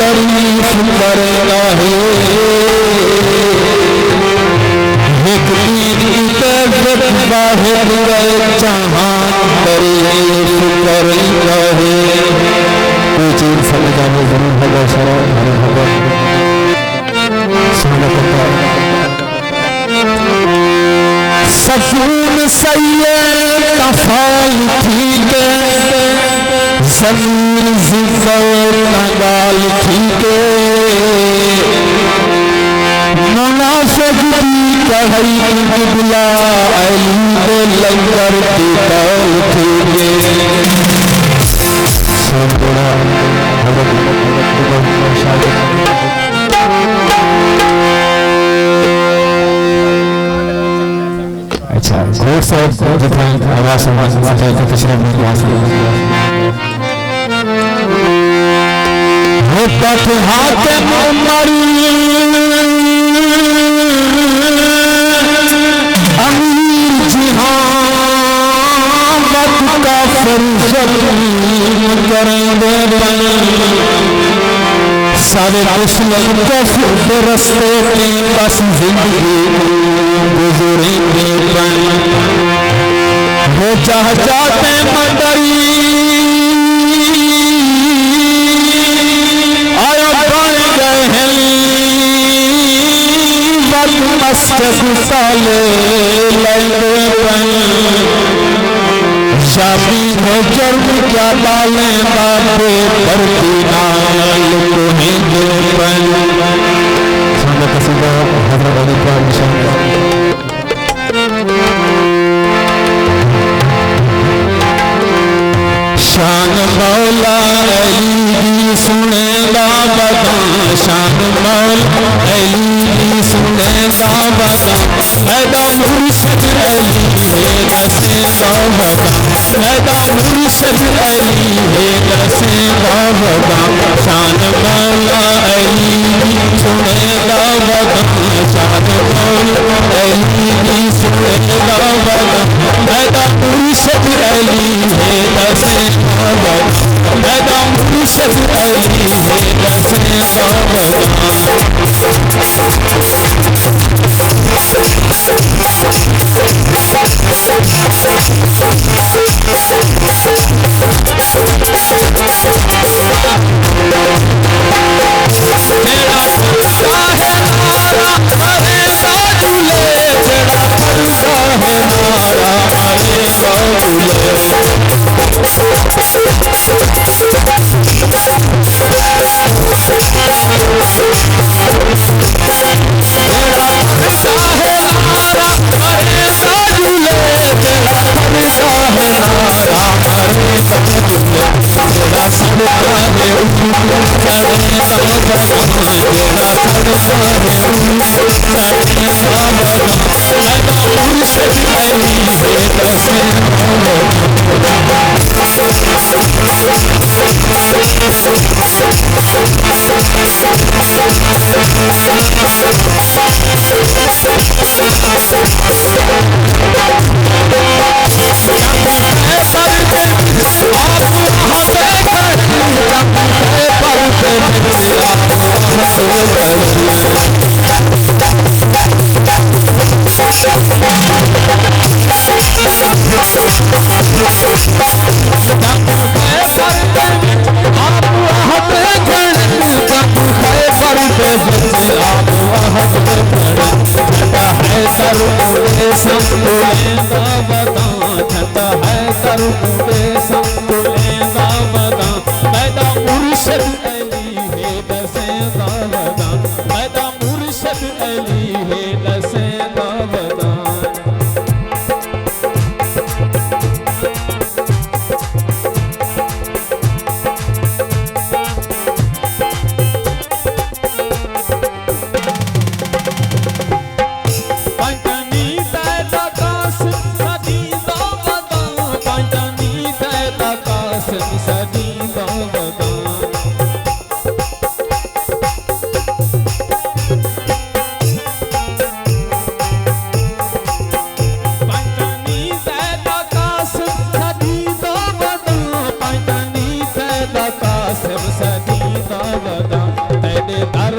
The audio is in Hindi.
तारीफ करेगा है एक दीन तजब बाहर गए जहां तारीफ करेगा है कोई चीज समझ आने जरूर होगा शराब होगा सकून सैयद तफाल ठीक है जमीन जिफ़र नगाल ठीक है मुनाफिक की कढ़ाई किबला अली को लंगर की दौल ठीक है सब बड़ा अच्छा जोर से आवाज समझ पिछले पथ हाकिम मरी अमीर जिहां मत का फर्जत करेंगे सारे दुश्मन के रस्ते में बस जिंदगी गुजरेंगे वो चाह जाते मंडरी आया बन गए हैं मस्त साले शादी हो जर्म क्या डाले बाबे भरती नाल तुम्हें संगत कसीदा हज़रत अली का निशान शान मौला अली की सुनेगा बता शान मौला अली की सुनेगा बता पैदा मुर्शिद अली है दसेगा बता पैदा मुर्शिद अली है दसेगा बता शान मौला अली की सुनेगा बता शान मौला अली की सुनेगा बता पैदा मुर्शिद अली है दसेगा पैदा मुर्शिद अली है दसेगा सब सदी दावदा दर